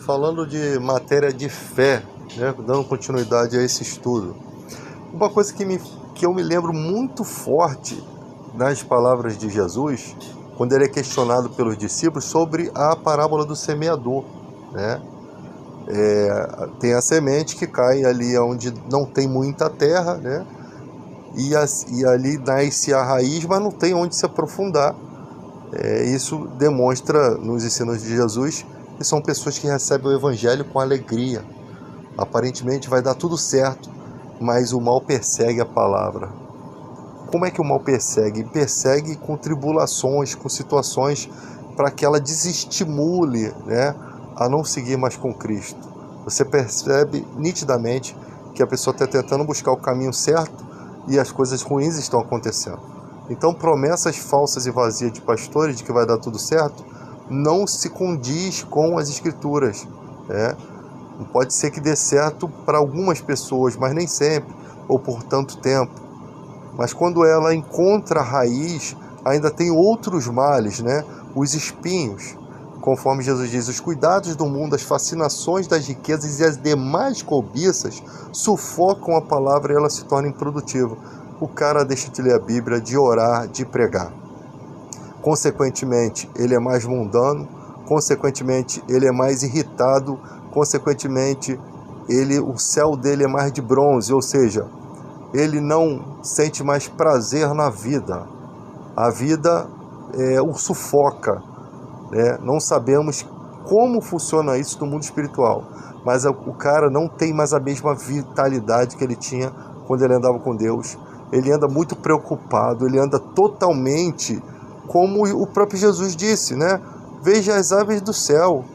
falando de matéria de fé, né, dando continuidade a esse estudo. Uma coisa que eu me lembro muito forte nas palavras de Jesus, quando ele é questionado pelos discípulos sobre a parábola do semeador, né? Tem a semente que cai ali onde não tem muita terra, né? E ali nasce a raiz, mas não tem onde se aprofundar. Isso demonstra nos ensinos de Jesus que são pessoas que recebem o evangelho com alegria. Aparentemente vai dar tudo certo, mas o mal persegue a palavra. Como é que o mal persegue? Persegue com tribulações, com situações para que ela desestimule, né, a não seguir mais com Cristo. Você percebe nitidamente que a pessoa está tentando buscar o caminho certo e as coisas ruins estão acontecendo. Então, promessas falsas e vazias de pastores de que vai dar tudo certo não se condiz com as Escrituras, né? Pode ser que dê certo para algumas pessoas, mas nem sempre, ou por tanto tempo. Mas quando ela encontra a raiz, ainda tem outros males, né? Os espinhos, conforme Jesus diz, os cuidados do mundo, as fascinações das riquezas e as demais cobiças sufocam a palavra e ela se torna improdutiva. O cara deixa de ler a Bíblia, de orar, de pregar. Consequentemente, ele é mais mundano, consequentemente, ele é mais irritado, consequentemente, o céu dele é mais de bronze, ou seja, ele não sente mais prazer na vida. A vida o sufoca, né? Não sabemos como funciona isso no mundo espiritual, mas o cara não tem mais a mesma vitalidade que ele tinha quando ele andava com Deus. Ele anda muito preocupado, ele anda totalmente como o próprio Jesus disse, né? Veja as aves do céu.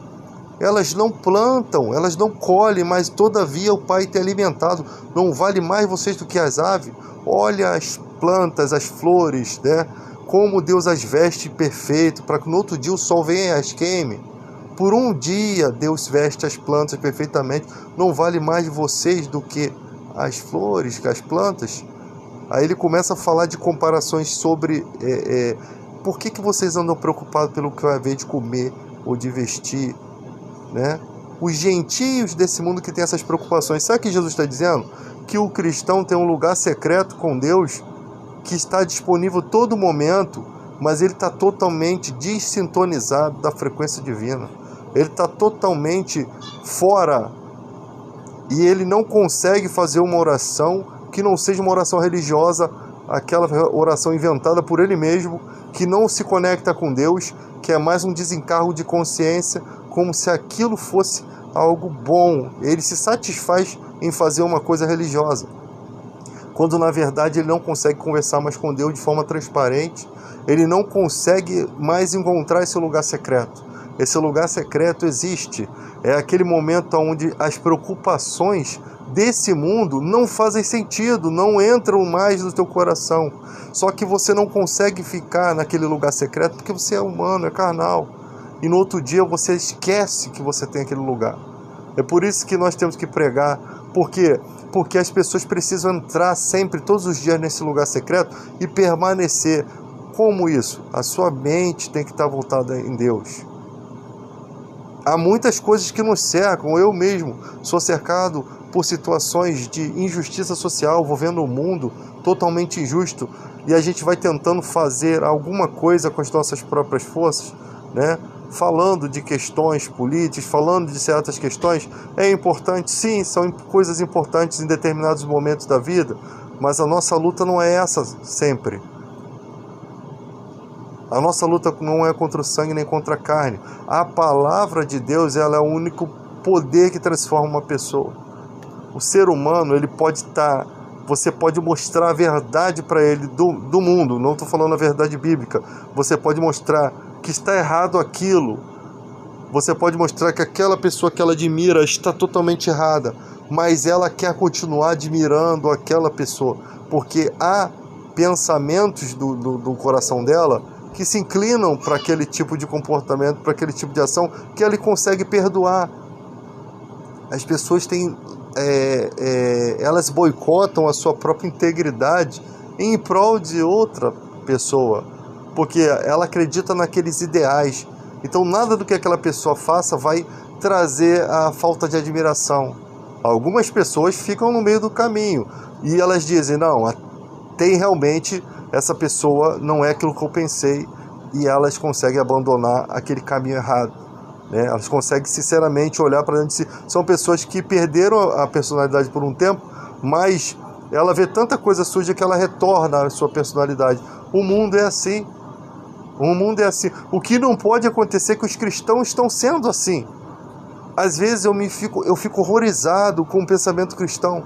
Elas não plantam, elas não colhem, mas todavia o Pai tem alimentado. Não vale mais vocês do que as aves? Olha as plantas, as flores, né? Como Deus as veste perfeito, para que no outro dia o sol venha e as queime. Por um dia Deus veste as plantas perfeitamente. Não vale mais vocês do que as flores, que as plantas? Aí ele começa a falar de comparações sobre por que vocês andam preocupados pelo que vai haver de comer ou de vestir, né? Os gentios desse mundo que tem essas preocupações. Sabe o que Jesus está dizendo? Que o cristão tem um lugar secreto com Deus que está disponível todo momento, mas ele está totalmente desintonizado da frequência divina. Ele está totalmente fora e ele não consegue fazer uma oração que não seja uma oração religiosa, aquela oração inventada por ele mesmo, que não se conecta com Deus, que é mais um desencargo de consciência, como se aquilo fosse algo bom. Ele se satisfaz em fazer uma coisa religiosa, quando na verdade ele não consegue conversar mais com Deus de forma transparente, ele não consegue mais encontrar esse lugar secreto. Esse lugar secreto existe, é aquele momento onde as preocupações desse mundo não fazem sentido, não entram mais no teu coração. Só que você não consegue ficar naquele lugar secreto porque você é humano, é carnal. E no outro dia você esquece que você tem aquele lugar. É por isso que nós temos que pregar. Por quê? Porque as pessoas precisam entrar sempre, todos os dias, nesse lugar secreto e permanecer. Como isso? A sua mente tem que estar voltada em Deus. Há muitas coisas que nos cercam. Eu mesmo sou cercado por situações de injustiça social, envolvendo o mundo totalmente injusto, e a gente vai tentando fazer alguma coisa com as nossas próprias forças, né? Falando de questões políticas, falando de certas questões, é importante, sim, são coisas importantes em determinados momentos da vida, mas a nossa luta não é essa sempre. A nossa luta não é contra o sangue nem contra a carne. A palavra de Deus, ela é o único poder que transforma uma pessoa. O ser humano, ele pode estar... Você pode mostrar a verdade para ele do mundo, não estou falando a verdade bíblica. Você pode mostrar que está errado aquilo. Você pode mostrar que aquela pessoa que ela admira está totalmente errada, mas ela quer continuar admirando aquela pessoa, porque há pensamentos do coração dela que se inclinam para aquele tipo de comportamento, para aquele tipo de ação, que ele consegue perdoar. As pessoas têm... elas boicotam a sua própria integridade em prol de outra pessoa, porque ela acredita naqueles ideais. Então nada do que aquela pessoa faça vai trazer a falta de admiração. Algumas pessoas ficam no meio do caminho e elas dizem, não, tem realmente, essa pessoa não é aquilo que eu pensei, e elas conseguem abandonar aquele caminho errado, né? Elas conseguem sinceramente olhar para dentro de si. São pessoas que perderam a personalidade por um tempo, mas ela vê tanta coisa suja que ela retorna à sua personalidade. O mundo é assim. O mundo é assim. O que não pode acontecer é que os cristãos estão sendo assim. Às vezes eu fico horrorizado com o pensamento cristão.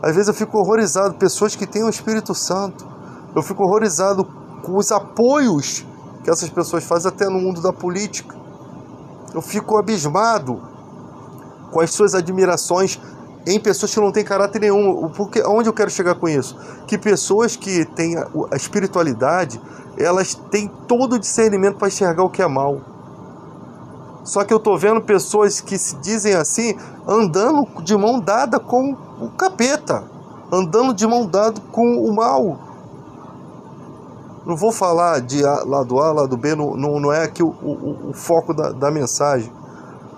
Às vezes eu fico horrorizado, pessoas que têm o Espírito Santo. Eu fico horrorizado com os apoios que essas pessoas fazem até no mundo da política. Eu fico abismado com as suas admirações em pessoas que não têm caráter nenhum. Porque, onde eu quero chegar com isso? Que pessoas que têm a espiritualidade, elas têm todo o discernimento para enxergar o que é mal. Só que eu estou vendo pessoas que se dizem assim, andando de mão dada com o capeta, andando de mão dada com o mal. Não vou falar de lado A, lado B, não é aqui o foco da mensagem.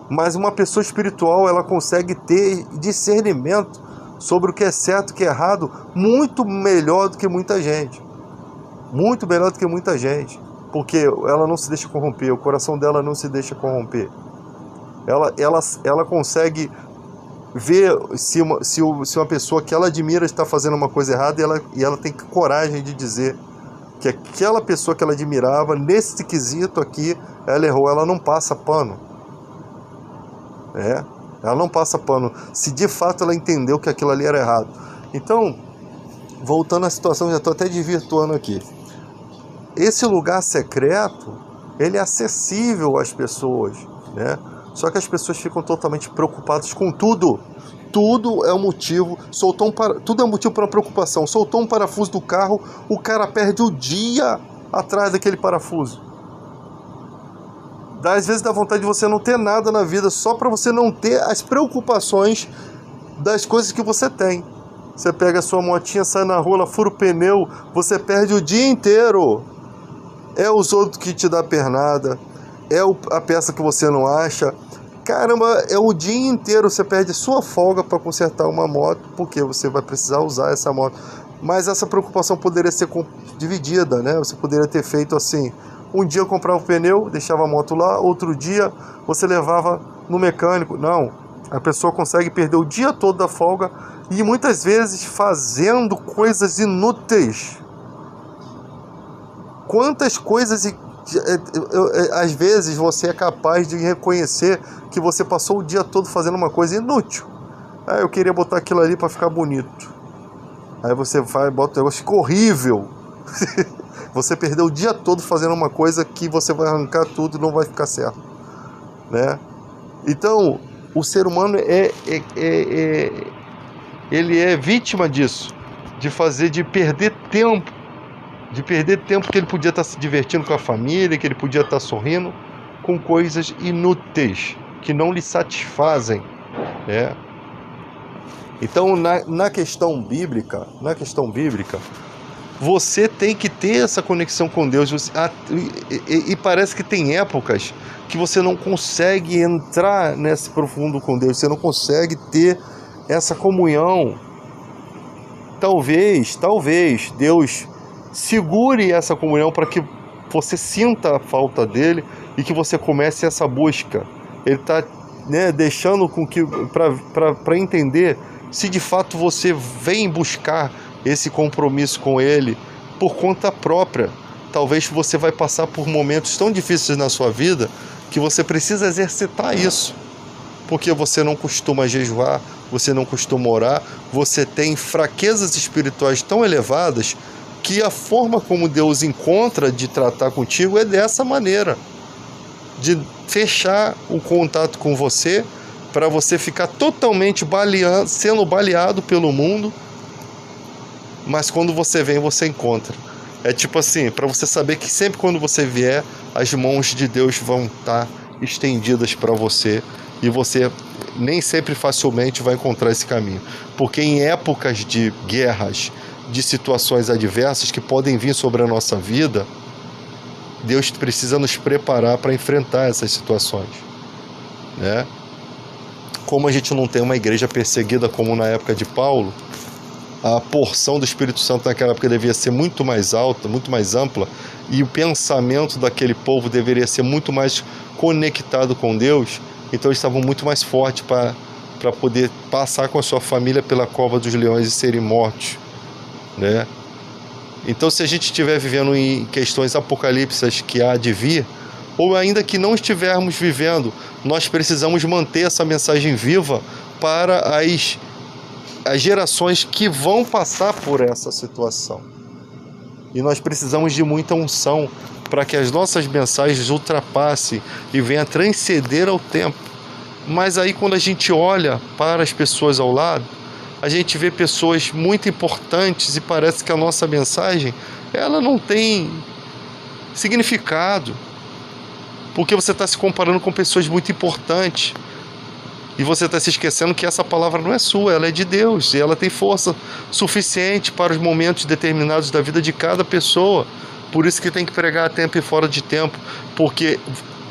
Mas uma pessoa espiritual, ela consegue ter discernimento sobre o que é certo e o que é errado muito melhor do que muita gente. Muito melhor do que muita gente. Porque ela não se deixa corromper, o coração dela não se deixa corromper. Ela consegue ver se uma pessoa que ela admira está fazendo uma coisa errada, e ela tem coragem de dizer que aquela pessoa que ela admirava, nesse quesito aqui, ela errou. Ela não passa pano. Ela não passa pano. Se de fato ela entendeu que aquilo ali era errado. Então, voltando à situação, já estou até desvirtuando aqui. Esse lugar secreto, ele é acessível às pessoas, né? Só que as pessoas ficam totalmente preocupadas com tudo. Tudo é um motivo, tudo é um motivo para preocupação. Soltou um parafuso do carro, o cara perde o dia atrás daquele parafuso. Às vezes dá vontade de você não ter nada na vida, só para você não ter as preocupações das coisas que você tem. Você pega a sua motinha, sai na rua, ela fura o pneu, você perde o dia inteiro. É os outros que te dá pernada, é a peça que você não acha. Caramba, é o dia inteiro, você perde sua folga para consertar uma moto, porque você vai precisar usar essa moto. Mas essa preocupação poderia ser dividida, né? Você poderia ter feito assim, um dia eu comprava o pneu, deixava a moto lá, outro dia você levava no mecânico. Não, a pessoa consegue perder o dia todo da folga e muitas vezes fazendo coisas inúteis. Quantas coisas, às vezes você é capaz de reconhecer que você passou o dia todo fazendo uma coisa inútil. Eu queria botar aquilo ali para ficar bonito. Aí você vai, bota o negócio, fica horrível. Você perdeu o dia todo fazendo uma coisa que você vai arrancar tudo e não vai ficar certo, né? Então, o ser humano ele é vítima disso, de perder tempo que ele podia estar se divertindo com a família, que ele podia estar sorrindo, com coisas inúteis, que não lhe satisfazem, né? Então, na questão bíblica, você tem que ter essa conexão com Deus. E parece que tem épocas que você não consegue entrar nesse profundo com Deus, você não consegue ter essa comunhão. Talvez Deus segure essa comunhão para que você sinta a falta dele e que você comece essa busca. Ele está, né, deixando com que para entender se de fato você vem buscar esse compromisso com ele por conta própria. Talvez você vai passar por momentos tão difíceis na sua vida que você precisa exercitar isso, porque você não costuma jejuar, você não costuma orar, você tem fraquezas espirituais tão elevadas que a forma como Deus encontra de tratar contigo é dessa maneira, de fechar o contato com você para você ficar totalmente sendo baleado pelo mundo. Mas quando você vem, você encontra. É tipo assim, para você saber que sempre quando você vier, as mãos de Deus vão estar estendidas para você, e você nem sempre facilmente vai encontrar esse caminho. Porque em épocas de guerras, de situações adversas que podem vir sobre a nossa vida, Deus precisa nos preparar para enfrentar essas situações, né? Como a gente não tem uma igreja perseguida como na época de Paulo, a porção do Espírito Santo naquela época devia ser muito mais alta, muito mais ampla, e o pensamento daquele povo deveria ser muito mais conectado com Deus. Então eles estavam muito mais fortes para poder passar com a sua família pela cova dos leões e serem mortos, né? Então, se a gente estiver vivendo em questões apocalípticas que há de vir, ou ainda que não estivermos vivendo, nós precisamos manter essa mensagem viva para as gerações que vão passar por essa situação. E nós precisamos de muita unção para que as nossas mensagens ultrapassem e venham transcender ao tempo. Mas aí, quando a gente olha para as pessoas ao lado, a gente vê pessoas muito importantes e parece que a nossa mensagem, ela não tem significado, porque você está se comparando com pessoas muito importantes e você está se esquecendo que essa palavra não é sua, ela é de Deus e ela tem força suficiente para os momentos determinados da vida de cada pessoa. Por isso que tem que pregar a tempo e fora de tempo, porque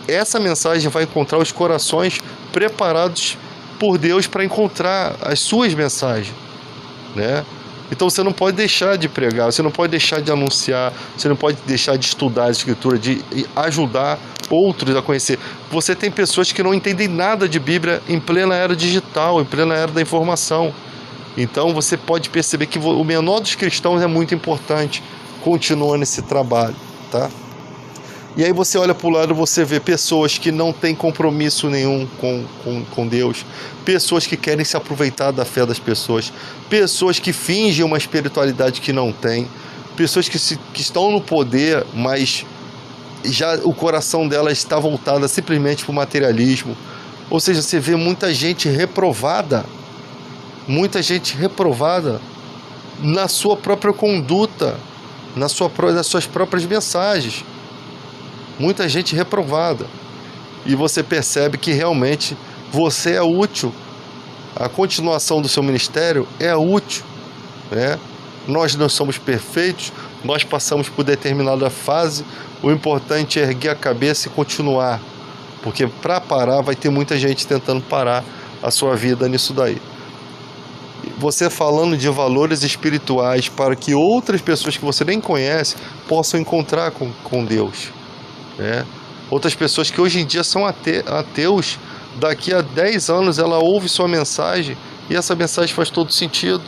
essa mensagem vai encontrar os corações preparados por Deus para encontrar as suas mensagens, né? Então você não pode deixar de pregar, você não pode deixar de anunciar, você não pode deixar de estudar a Escritura, de ajudar outros a conhecer. Você tem pessoas que não entendem nada de Bíblia em plena era digital, em plena era da informação. Então você pode perceber que o menor dos cristãos é muito importante. Continua nesse trabalho, tá? E aí você olha para o lado, você vê pessoas que não têm compromisso nenhum com Deus, pessoas que querem se aproveitar da fé das pessoas, pessoas que fingem uma espiritualidade que não tem, pessoas que estão no poder, mas já o coração delas está voltado simplesmente para o materialismo. Ou seja, você vê muita gente reprovada na sua própria conduta, nas suas próprias mensagens. Muita gente reprovada. E você percebe que realmente você é útil. A continuação do seu ministério é útil, né? Nós não somos perfeitos, nós passamos por determinada fase. O importante é erguer a cabeça e continuar. Porque para parar vai ter muita gente tentando parar a sua vida nisso daí. Você falando de valores espirituais para que outras pessoas que você nem conhece possam encontrar com Deus, né? Outras pessoas que hoje em dia são ateus, daqui a 10 anos ela ouve sua mensagem e essa mensagem faz todo sentido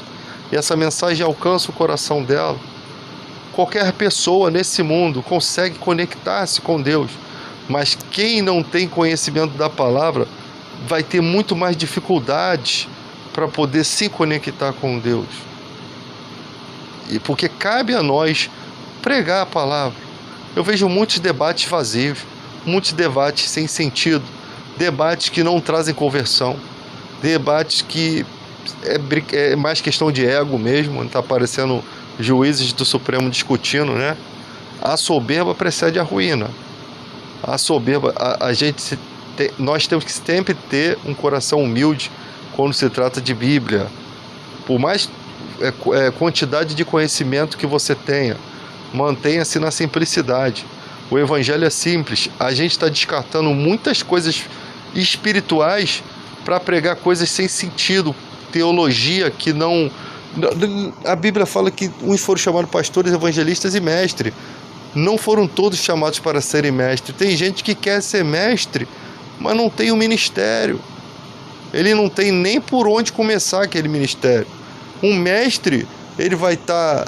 e essa mensagem alcança o coração dela. Qualquer pessoa nesse mundo consegue conectar-se com Deus, mas quem não tem conhecimento da palavra vai ter muito mais dificuldades para poder se conectar com Deus. E porque cabe a nós pregar a palavra. Eu vejo muitos debates vazios, muitos debates sem sentido, debates que não trazem conversão, debates que é mais questão de ego mesmo, está parecendo juízes do Supremo discutindo, né? A soberba precede a ruína. A soberba, nós temos que sempre ter um coração humilde quando se trata de Bíblia. Por mais quantidade de conhecimento que você tenha, mantenha-se na simplicidade. O evangelho é simples. A gente está descartando muitas coisas espirituais para pregar coisas sem sentido, teologia que não... A Bíblia fala que uns foram chamados pastores, evangelistas e mestres. Não foram todos chamados para serem mestres. Tem gente que quer ser mestre, mas não tem o ministério. Ele não tem nem por onde começar aquele ministério. Um mestre, ele vai estar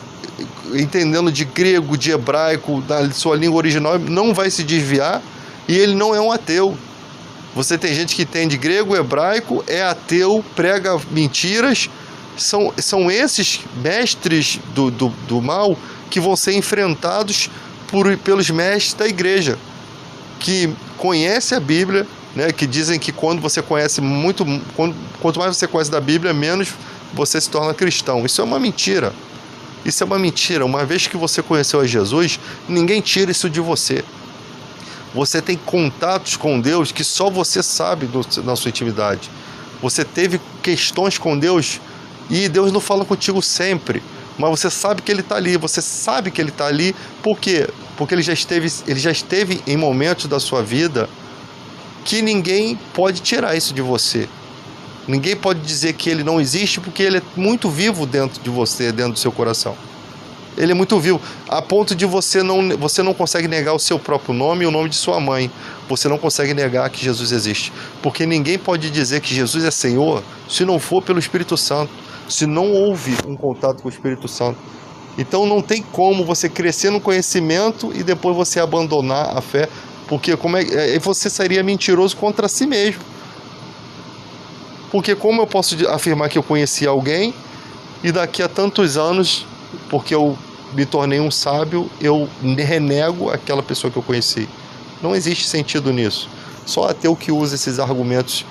entendendo de grego, de hebraico, da sua língua original, não vai se desviar, e ele não é um ateu. Você tem gente que entende grego, hebraico, é ateu, prega mentiras. São esses mestres do mal que vão ser enfrentados pelos mestres da igreja, que conhecem a Bíblia, né, que dizem que quando você conhece quanto mais você conhece da Bíblia, menos você se torna cristão. Isso é uma mentira. Isso é uma mentira. Uma vez que você conheceu a Jesus, ninguém tira isso de você. Você tem contatos com Deus que só você sabe na sua intimidade. Você teve questões com Deus e Deus não fala contigo sempre, mas você sabe que Ele está ali. Você sabe que Ele está ali. Por quê? Porque ele já esteve em momentos da sua vida que ninguém pode tirar isso de você. Ninguém pode dizer que ele não existe, porque ele é muito vivo dentro de você, dentro do seu coração. Ele é muito vivo, a ponto de você não consegue negar o seu próprio nome e o nome de sua mãe. Você não consegue negar que Jesus existe. Porque ninguém pode dizer que Jesus é Senhor se não for pelo Espírito Santo, se não houve um contato com o Espírito Santo. Então não tem como você crescer no conhecimento e depois você abandonar a fé, porque você seria mentiroso contra si mesmo. Porque como eu posso afirmar que eu conheci alguém e daqui a tantos anos, porque eu me tornei um sábio, eu renego aquela pessoa que eu conheci? Não existe sentido nisso. Só ateu que usa esses argumentos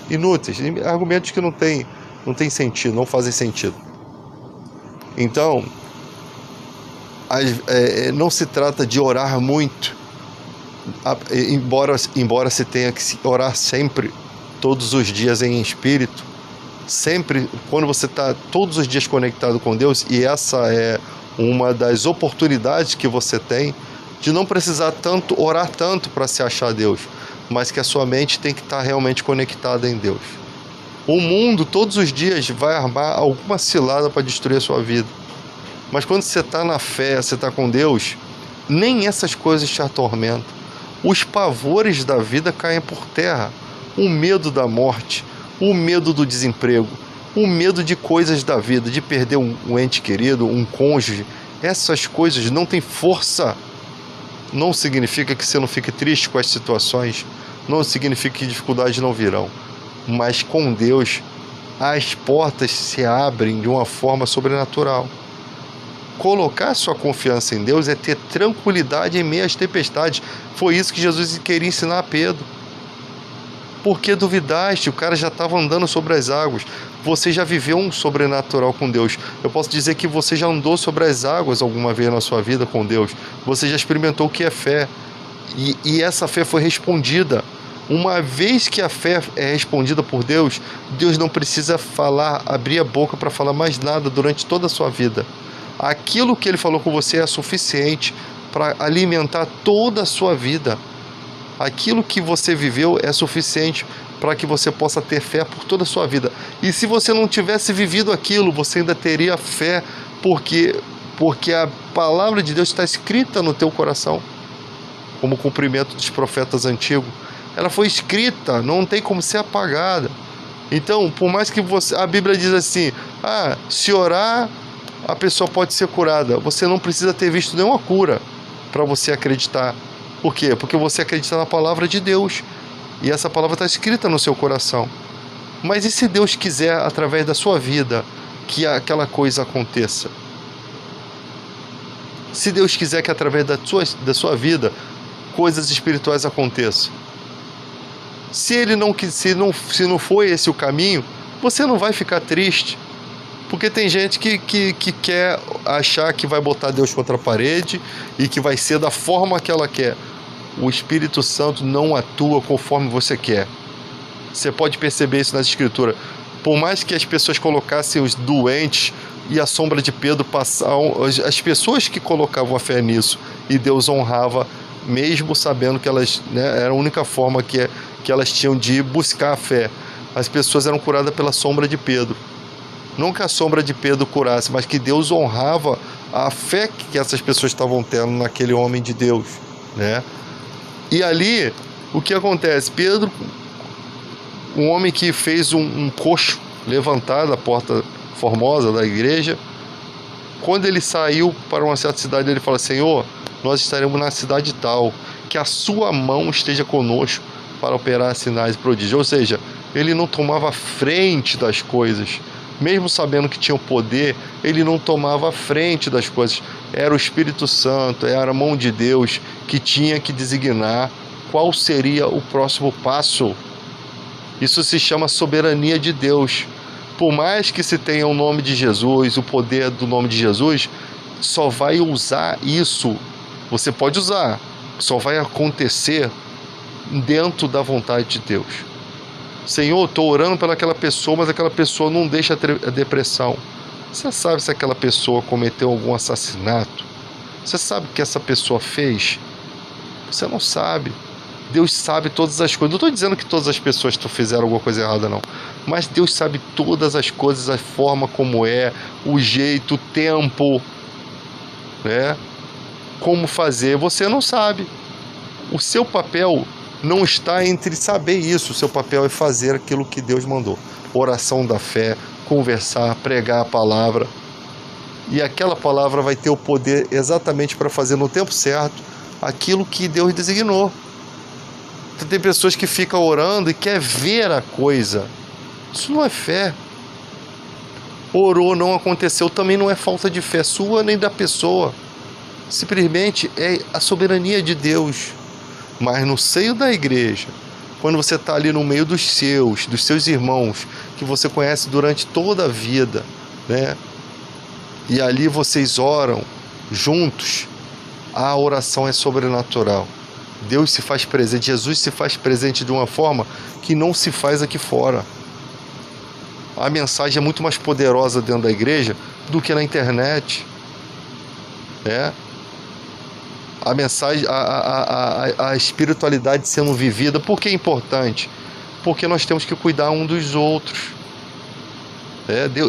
inúteis, argumentos que não tem sentido, não fazem sentido. Então, não se trata de orar muito, embora se tenha que orar sempre, todos os dias em espírito, sempre, quando você está todos os dias conectado com Deus, e essa é uma das oportunidades que você tem de não precisar orar tanto para se achar Deus, mas que a sua mente tem que estar realmente conectada em Deus. O mundo todos os dias vai armar alguma cilada para destruir a sua vida, mas quando você está na fé, você está com Deus, nem essas coisas te atormentam. Os pavores da vida caem por terra. O medo da morte, o medo do desemprego, o medo de coisas da vida, de perder um ente querido, um cônjuge, essas coisas não têm força. Não significa que você não fique triste com as situações, não significa que dificuldades não virão, mas com Deus as portas se abrem de uma forma sobrenatural. Colocar sua confiança em Deus é ter tranquilidade em meio às tempestades. Foi isso que Jesus queria ensinar a Pedro. Por que duvidaste? O cara já estava andando sobre as águas. Você já viveu um sobrenatural com Deus. Eu posso dizer que você já andou sobre as águas alguma vez na sua vida com Deus. Você já experimentou o que é fé. E essa fé foi respondida. Uma vez que a fé é respondida por Deus, Deus não precisa abrir a boca para falar mais nada durante toda a sua vida. Aquilo que Ele falou com você é suficiente para alimentar toda a sua vida. Aquilo que você viveu é suficiente para que você possa ter fé por toda a sua vida. E se você não tivesse vivido aquilo, você ainda teria fé, porque a palavra de Deus está escrita no teu coração, como cumprimento dos profetas antigos. Ela foi escrita, não tem como ser apagada. Então, por mais que a Bíblia diz assim, se orar, a pessoa pode ser curada. Você não precisa ter visto nenhuma cura para você acreditar. Por quê? Porque você acredita na palavra de Deus. E essa palavra está escrita no seu coração. Mas e se Deus quiser, através da sua vida, que aquela coisa aconteça? Se Deus quiser que através da sua vida, coisas espirituais aconteçam. Se não for esse o caminho, você não vai ficar triste. Porque tem gente que quer achar que vai botar Deus contra a parede e que vai ser da forma que ela quer. O Espírito Santo não atua conforme você quer. Você pode perceber isso nas Escrituras. Por mais que as pessoas colocassem os doentes e a sombra de Pedro as pessoas que colocavam a fé nisso, e Deus honrava, mesmo sabendo que elas, era a única forma que elas tinham de buscar a fé. As pessoas eram curadas pela sombra de Pedro. Não que a sombra de Pedro curasse, mas que Deus honrava a fé que essas pessoas estavam tendo naquele homem de Deus, E ali, o que acontece? Pedro, um homem que fez um coxo levantar da porta formosa da igreja, quando ele saiu para uma certa cidade, ele fala: Senhor, nós estaremos na cidade tal, que a sua mão esteja conosco para operar sinais e prodígios. Ou seja, ele não tomava frente das coisas. Mesmo sabendo que tinha o poder, ele não tomava a frente das coisas. Era o Espírito Santo, era a mão de Deus que tinha que designar qual seria o próximo passo. Isso se chama soberania de Deus. Por mais que se tenha o nome de Jesus, o poder do nome de Jesus, só vai usar isso. Você pode usar, só vai acontecer dentro da vontade de Deus. Senhor, estou orando pelaquela pessoa, mas aquela pessoa não deixa a depressão. Você sabe se aquela pessoa cometeu algum assassinato? Você sabe o que essa pessoa fez? Você não sabe. Deus sabe todas as coisas. Não estou dizendo que todas as pessoas fizeram alguma coisa errada, não. Mas Deus sabe todas as coisas, a forma como é, o jeito, o tempo, né? Como fazer. Você não sabe. O seu papel não está entre saber isso. O seu papel é fazer aquilo que Deus mandou. Oração da fé, conversar, pregar a palavra. E aquela palavra vai ter o poder exatamente para fazer no tempo certo aquilo que Deus designou. Então, tem pessoas que ficam orando e quer ver a coisa. Isso não é fé. Orou, não aconteceu, também não é falta de fé sua nem da pessoa. Simplesmente é a soberania de Deus. Mas no seio da igreja, quando você está ali no meio dos seus irmãos, que você conhece durante toda a vida, né? E ali vocês oram juntos, a oração é sobrenatural. Deus se faz presente, Jesus se faz presente de uma forma que não se faz aqui fora. A mensagem é muito mais poderosa dentro da igreja do que na internet. né? A mensagem, a espiritualidade sendo vivida. Por que é importante? Porque nós temos que cuidar um dos outros.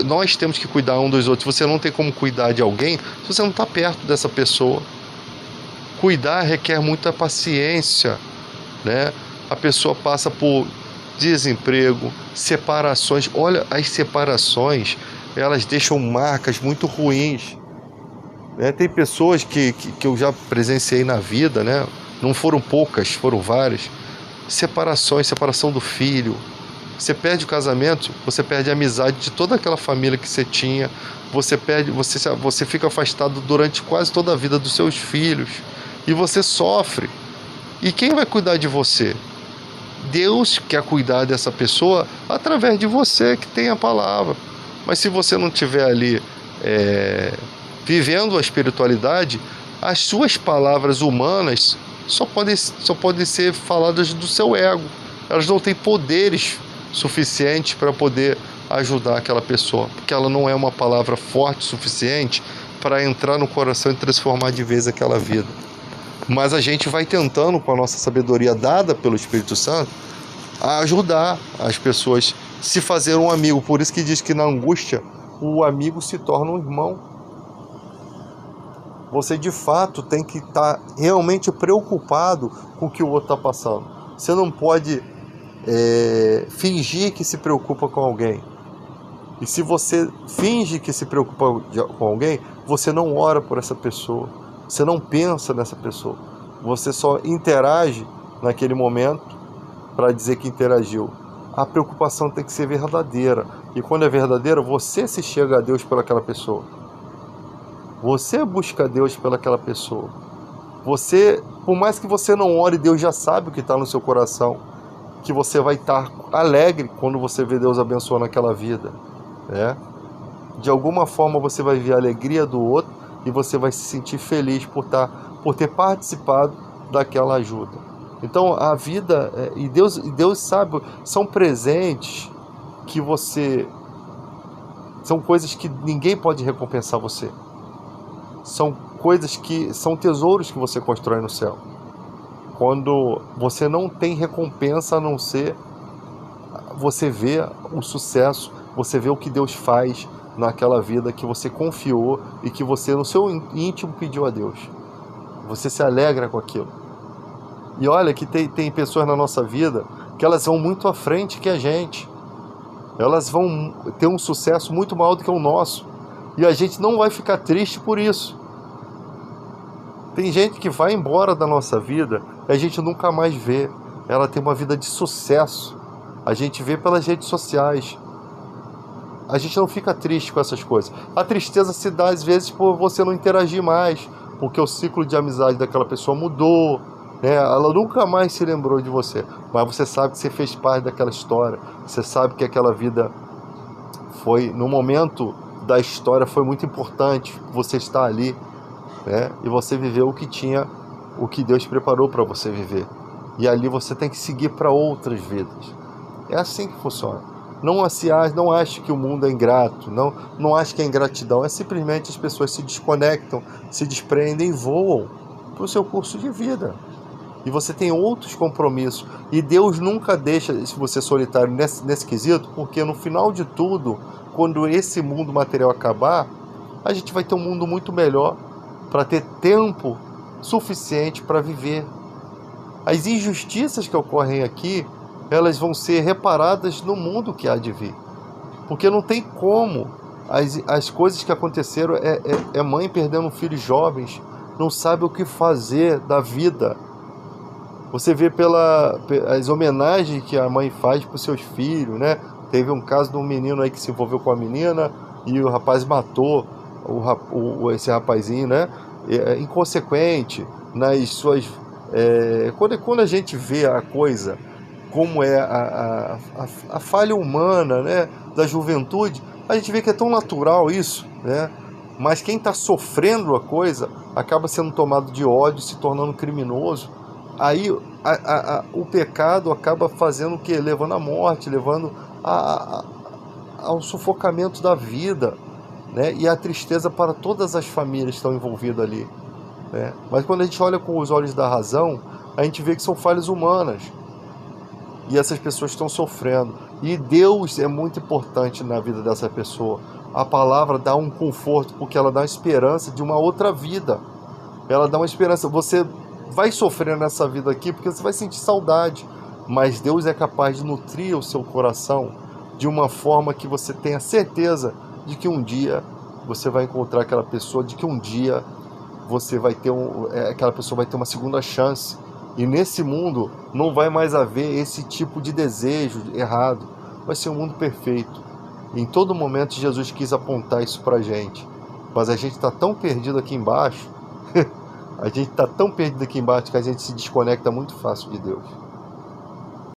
Nós temos que cuidar um dos outros. Você não tem como cuidar de alguém se você não está perto dessa pessoa. Cuidar requer muita paciência, né? A pessoa passa por desemprego, separações. Olha, as separações, elas deixam marcas muito ruins. Tem pessoas que eu já presenciei na vida, né? Não foram poucas, foram várias. Separações, separação do filho. Você perde o casamento, você perde a amizade de toda aquela família que você tinha. Você fica afastado durante quase toda a vida dos seus filhos. E você sofre. E quem vai cuidar de você? Deus quer cuidar dessa pessoa através de você que tem a palavra. Mas se você não estiver ali vivendo a espiritualidade, as suas palavras humanas só podem ser faladas do seu ego. Elas não têm poderes suficientes para poder ajudar aquela pessoa, porque ela não é uma palavra forte o suficiente para entrar no coração e transformar de vez aquela vida. Mas a gente vai tentando, com a nossa sabedoria dada pelo Espírito Santo, a ajudar as pessoas a se fazer um amigo. Por isso que diz que na angústia o amigo se torna um irmão. Você de fato tem que estar realmente preocupado com o que o outro está passando. Você não pode fingir que se preocupa com alguém. E se você finge que se preocupa com alguém, você não ora por essa pessoa. Você não pensa nessa pessoa. Você só interage naquele momento para dizer que interagiu. A preocupação tem que ser verdadeira. E quando é verdadeira, você se chega a Deus pelaquela pessoa. Você busca Deus pelaquela pessoa. Você, por mais que você não ore, Deus já sabe o que está no seu coração. Que você vai estar alegre quando você vê Deus abençoando aquela vida. De alguma forma você vai ver a alegria do outro e você vai se sentir feliz por ter participado daquela ajuda. Então a vida, e Deus sabe, são presentes que são coisas que ninguém pode recompensar você. São coisas que são tesouros que você constrói no céu. Quando você não tem recompensa a não ser você vê o sucesso, você vê o que Deus faz naquela vida que você confiou e que você no seu íntimo pediu a Deus. Você se alegra com aquilo. E olha que tem pessoas na nossa vida que elas vão muito à frente que a gente. Elas vão ter um sucesso muito maior do que o nosso. E a gente não vai ficar triste por isso. Tem gente que vai embora da nossa vida e a gente nunca mais vê. Ela tem uma vida de sucesso. A gente vê pelas redes sociais. A gente não fica triste com essas coisas. A tristeza se dá às vezes por você não interagir mais, porque o ciclo de amizade daquela pessoa mudou, Ela nunca mais se lembrou de você, mas você sabe que você fez parte daquela história. Você sabe que aquela vida no momento da história foi muito importante. Você está ali, e você viveu o que Deus preparou para você viver. E ali você tem que seguir para outras vidas. É assim que funciona. Não ache que o mundo é ingrato, não ache que é ingratidão, é simplesmente as pessoas se desconectam, se desprendem e voam para o seu curso de vida. E você tem outros compromissos. E Deus nunca deixa você solitário nesse quesito, porque no final de tudo, quando esse mundo material acabar, a gente vai ter um mundo muito melhor para ter tempo suficiente para viver. As injustiças que ocorrem aqui, elas vão ser reparadas no mundo que há de vir. Porque não tem como. As coisas que aconteceram é mãe perdendo filhos jovens, não sabe o que fazer da vida. Você vê as homenagens que a mãe faz para os seus filhos, né? Teve um caso de um menino aí que se envolveu com a menina e o rapaz matou esse rapazinho, né? Inconsequente nas suas... Quando a gente vê a coisa como é a falha humana, né, da juventude, a gente vê que é tão natural isso, né? Mas quem está sofrendo a coisa acaba sendo tomado de ódio, se tornando criminoso. Aí o pecado acaba fazendo o quê? Levando à morte, levando ao sufocamento da vida, né? E a tristeza para todas as famílias que estão envolvidas ali, né? Mas quando a gente olha com os olhos da razão, a gente vê que são falhas humanas. E essas pessoas estão sofrendo. E Deus é muito importante na vida dessa pessoa. A palavra dá um conforto, porque ela dá uma esperança de uma outra vida. Ela dá uma esperança. Você vai sofrer nessa vida aqui porque você vai sentir saudade, mas Deus é capaz de nutrir o seu coração de uma forma que você tenha certeza de que um dia você vai encontrar aquela pessoa, de que um dia você vai ter aquela pessoa vai ter uma segunda chance, e nesse mundo não vai mais haver esse tipo de desejo errado, vai ser um mundo perfeito. Em todo momento Jesus quis apontar isso pra gente, mas a gente está tão perdido aqui embaixo. A gente está tão perdido aqui embaixo que a gente se desconecta muito fácil de Deus.